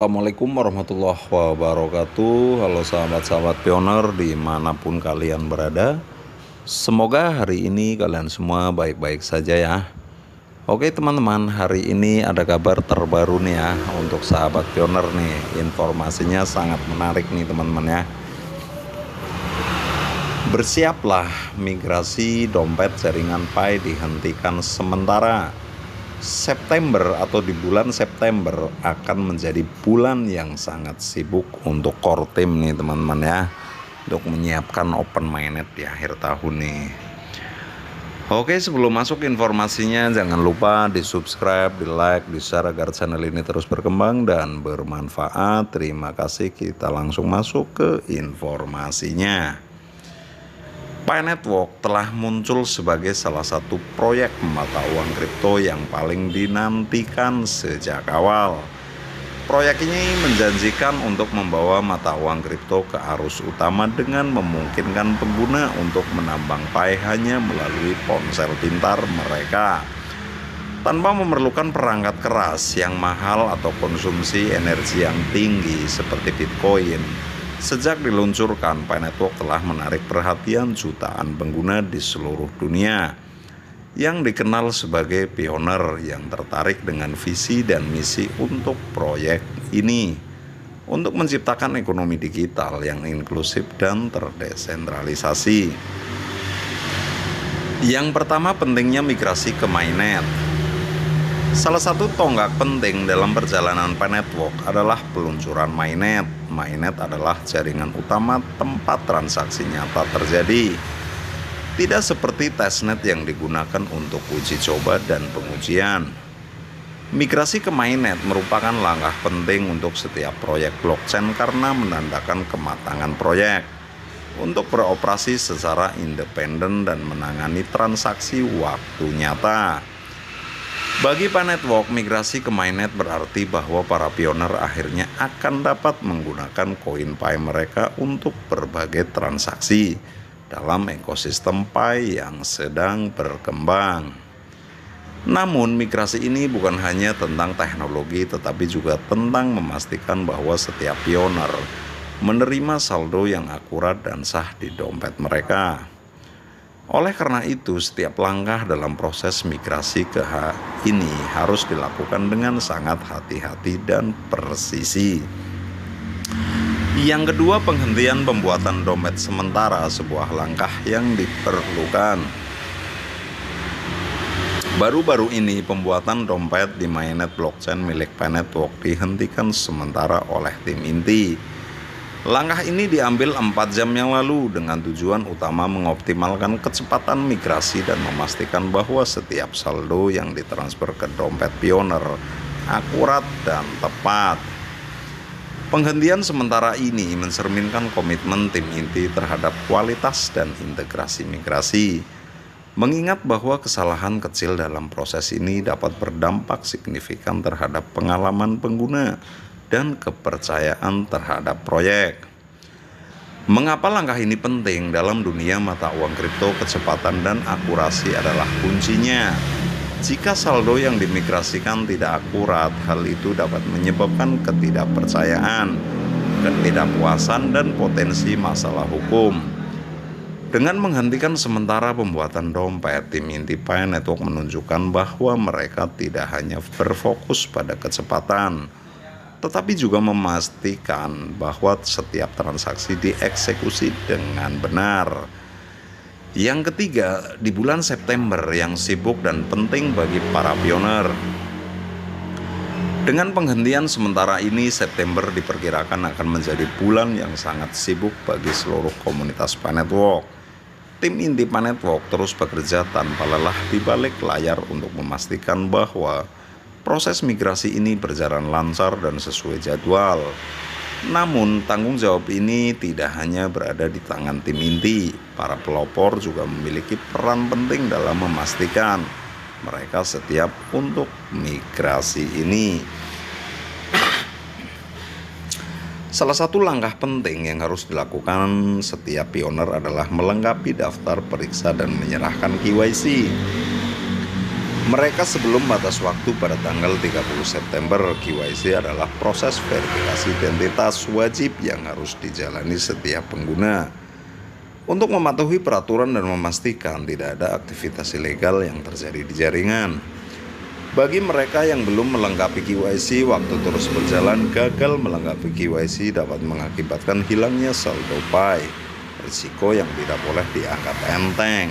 Assalamualaikum warahmatullahi wabarakatuh. Halo sahabat-sahabat pioner dimanapun kalian berada. Semoga hari ini kalian semua baik-baik saja ya. Oke teman-teman, hari ini ada kabar terbaru nih ya untuk sahabat pioner nih. Informasinya sangat menarik nih teman-teman ya. Bersiaplah, migrasi dompet jaringan Pi dihentikan sementara. September atau di bulan September akan menjadi bulan yang sangat sibuk untuk core team nih teman-teman ya, untuk menyiapkan open mainnet di akhir tahun nih. Oke, sebelum masuk informasinya jangan lupa di subscribe, di like, di share agar channel ini terus berkembang dan bermanfaat. Terima kasih, kita langsung masuk ke informasinya. Pi Network telah muncul sebagai salah satu proyek mata uang kripto yang paling dinantikan sejak awal. Proyek ini menjanjikan untuk membawa mata uang kripto ke arus utama dengan memungkinkan pengguna untuk menambang Pi hanya melalui ponsel pintar mereka, tanpa memerlukan perangkat keras yang mahal atau konsumsi energi yang tinggi seperti Bitcoin. Sejak diluncurkan, Pi Network telah menarik perhatian jutaan pengguna di seluruh dunia yang dikenal sebagai pioner yang tertarik dengan visi dan misi untuk proyek ini untuk menciptakan ekonomi digital yang inklusif dan terdesentralisasi. Yang pertama, pentingnya migrasi ke mainnet. Salah satu tonggak penting dalam perjalanan Pi Network adalah peluncuran mainnet. Mainnet adalah jaringan utama tempat transaksi nyata terjadi. Tidak seperti testnet yang digunakan untuk uji coba dan pengujian. Migrasi ke mainnet merupakan langkah penting untuk setiap proyek blockchain karena menandakan kematangan proyek untuk beroperasi secara independen dan menangani transaksi waktu nyata. Bagi Pi Network, migrasi ke mainnet berarti bahwa para pioner akhirnya akan dapat menggunakan koin Pi mereka untuk berbagai transaksi dalam ekosistem Pi yang sedang berkembang. Namun, migrasi ini bukan hanya tentang teknologi, tetapi juga tentang memastikan bahwa setiap pioner menerima saldo yang akurat dan sah di dompet mereka. Oleh karena itu, setiap langkah dalam proses migrasi ke ini harus dilakukan dengan sangat hati-hati dan presisi. Yang kedua, penghentian pembuatan dompet sementara, sebuah langkah yang diperlukan. Baru-baru ini, pembuatan dompet di mainnet blockchain milik Pi Network dihentikan sementara oleh tim inti. Langkah ini diambil 4 jam yang lalu dengan tujuan utama mengoptimalkan kecepatan migrasi dan memastikan bahwa setiap saldo yang ditransfer ke dompet pioner akurat dan tepat. Penghentian sementara ini mencerminkan komitmen tim inti terhadap kualitas dan integrasi migrasi, mengingat bahwa kesalahan kecil dalam proses ini dapat berdampak signifikan terhadap pengalaman pengguna dan kepercayaan terhadap proyek. Mengapa langkah ini penting? Dalam dunia mata uang kripto, kecepatan dan akurasi adalah kuncinya. Jika saldo yang dimigrasikan tidak akurat, hal itu dapat menyebabkan ketidakpercayaan, ketidakpuasan, dan potensi masalah hukum. Dengan menghentikan sementara pembuatan dompet, tim inti Pi Network menunjukkan bahwa mereka tidak hanya berfokus pada kecepatan, tetapi juga memastikan bahwa setiap transaksi dieksekusi dengan benar. Yang ketiga, di bulan September yang sibuk dan penting bagi para pioner. Dengan penghentian sementara ini, September diperkirakan akan menjadi bulan yang sangat sibuk bagi seluruh komunitas Pi Network. Tim inti Pi Network terus bekerja tanpa lelah di balik layar untuk memastikan bahwa proses migrasi ini berjalan lancar dan sesuai jadwal. Namun, tanggung jawab ini tidak hanya berada di tangan tim inti. Para pelopor juga memiliki peran penting dalam memastikan mereka setiap untuk migrasi ini. Salah satu langkah penting yang harus dilakukan setiap pioner adalah melengkapi daftar periksa dan menyerahkan KYC. mereka sebelum batas waktu pada tanggal 30 September. KYC adalah proses verifikasi identitas wajib yang harus dijalani setiap pengguna untuk mematuhi peraturan dan memastikan tidak ada aktivitas ilegal yang terjadi di jaringan. Bagi mereka yang belum melengkapi KYC, waktu terus berjalan, gagal melengkapi KYC dapat mengakibatkan hilangnya saldo Pi, risiko yang tidak boleh dianggap enteng.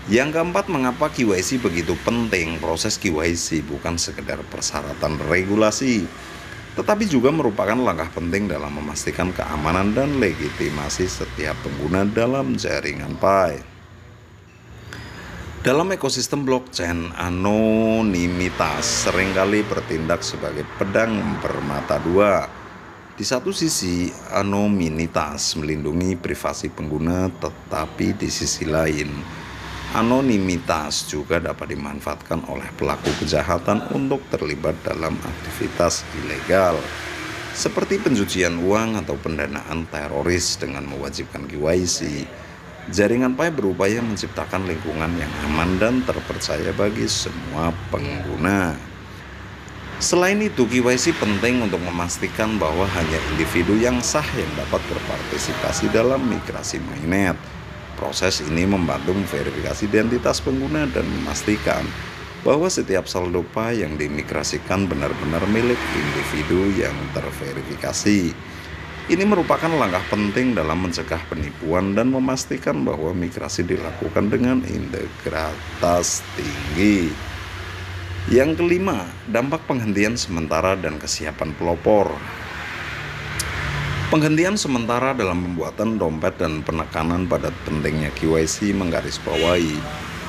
Yang keempat, mengapa KYC begitu penting? Proses KYC bukan sekedar persyaratan regulasi, tetapi juga merupakan langkah penting dalam memastikan keamanan dan legitimasi setiap pengguna dalam jaringan Pi. Dalam ekosistem blockchain, anonimitas seringkali bertindak sebagai pedang bermata dua. Di satu sisi, anonimitas melindungi privasi pengguna, tetapi di sisi lain, anonimitas juga dapat dimanfaatkan oleh pelaku kejahatan untuk terlibat dalam aktivitas ilegal, seperti pencucian uang atau pendanaan teroris. Dengan mewajibkan KYC, jaringan Pi berupaya menciptakan lingkungan yang aman dan terpercaya bagi semua pengguna. Selain itu, KYC penting untuk memastikan bahwa hanya individu yang sah yang dapat berpartisipasi dalam migrasi mainnet. Proses ini membantu verifikasi identitas pengguna dan memastikan bahwa setiap saldo Pi yang dimigrasikan benar-benar milik individu yang terverifikasi. Ini merupakan langkah penting dalam mencegah penipuan dan memastikan bahwa migrasi dilakukan dengan integritas tinggi. Yang kelima, dampak penghentian sementara dan kesiapan pelopor. Penghentian sementara dalam pembuatan dompet dan penekanan pada pentingnya KYC menggarisbawahi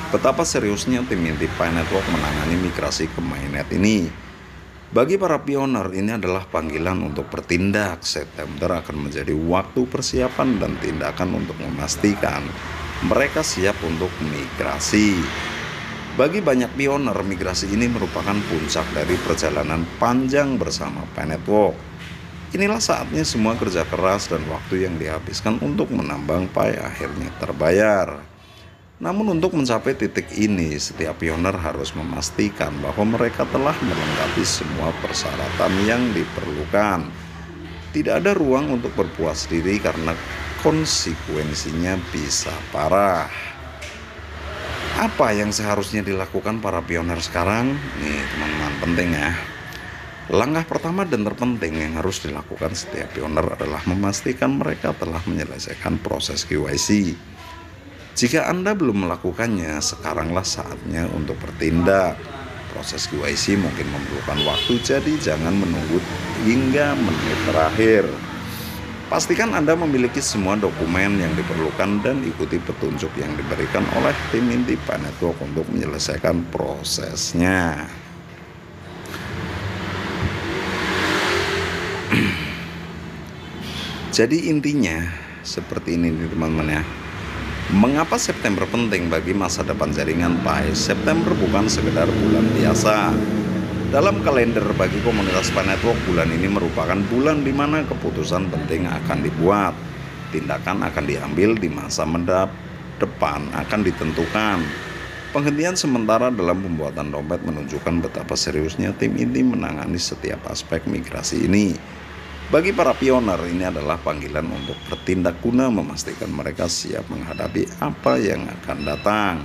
betapa seriusnya tim inti Pi Network menangani migrasi ke mainnet ini. Bagi para pioner, ini adalah panggilan untuk bertindak. September akan menjadi waktu persiapan dan tindakan untuk memastikan mereka siap untuk migrasi. Bagi banyak pioner, migrasi ini merupakan puncak dari perjalanan panjang bersama Pi Network. Inilah saatnya semua kerja keras dan waktu yang dihabiskan untuk menambang Pi akhirnya terbayar. Namun untuk mencapai titik ini, setiap pioner harus memastikan bahwa mereka telah melengkapi semua persyaratan yang diperlukan. Tidak ada ruang untuk berpuas diri karena konsekuensinya bisa parah. Apa yang seharusnya dilakukan para pioner sekarang? Nih teman-teman, penting ya. Langkah pertama dan terpenting yang harus dilakukan setiap pioner adalah memastikan mereka telah menyelesaikan proses KYC. Jika Anda belum melakukannya, sekaranglah saatnya untuk bertindak. Proses KYC mungkin memerlukan waktu, jadi jangan menunggu hingga menit terakhir. Pastikan Anda memiliki semua dokumen yang diperlukan dan ikuti petunjuk yang diberikan oleh tim inti Pi Network untuk menyelesaikan prosesnya. Jadi intinya seperti ini nih teman-teman ya. Mengapa September penting bagi masa depan jaringan Pi? September bukan sekedar bulan biasa. Dalam kalender bagi komunitas Pi Network, bulan ini merupakan bulan di mana keputusan penting akan dibuat. Tindakan akan diambil di masa depan akan ditentukan. Penghentian sementara dalam pembuatan dompet menunjukkan betapa seriusnya tim inti menangani setiap aspek migrasi ini. Bagi para pioner, ini adalah panggilan untuk bertindak guna memastikan mereka siap menghadapi apa yang akan datang.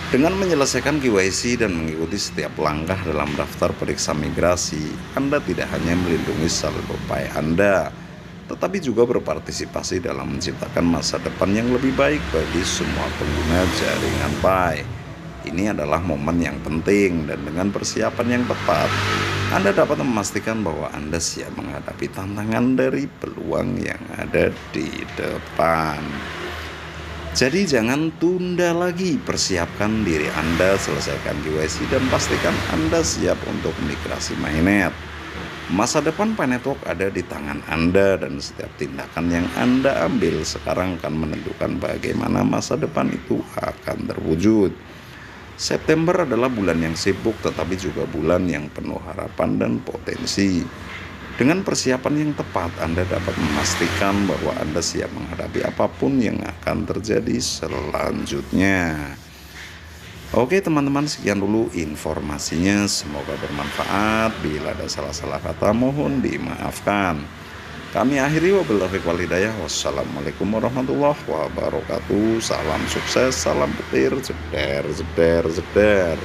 Dengan menyelesaikan KYC dan mengikuti setiap langkah dalam daftar periksa migrasi, Anda tidak hanya melindungi saldo Pi Anda, tetapi juga berpartisipasi dalam menciptakan masa depan yang lebih baik bagi semua pengguna jaringan Pi. Ini adalah momen yang penting, dan dengan persiapan yang tepat, Anda dapat memastikan bahwa Anda siap menghadapi tantangan dari peluang yang ada di depan. Jadi jangan tunda lagi, persiapkan diri Anda, selesaikan KYC dan pastikan Anda siap untuk migrasi mainnet. Masa depan Pi Network ada di tangan Anda, dan setiap tindakan yang Anda ambil sekarang akan menentukan bagaimana masa depan itu akan terwujud. September adalah bulan yang sibuk, tetapi juga bulan yang penuh harapan dan potensi. Dengan persiapan yang tepat, Anda dapat memastikan bahwa Anda siap menghadapi apapun yang akan terjadi selanjutnya. Oke teman-teman, sekian dulu informasinya, semoga bermanfaat. Bila ada salah-salah kata mohon dimaafkan. Kami akhiri, wabillahi wal hidayah. Wassalamualaikum warahmatullahi wabarakatuh. Salam sukses, salam petir, jeder jeder jeder.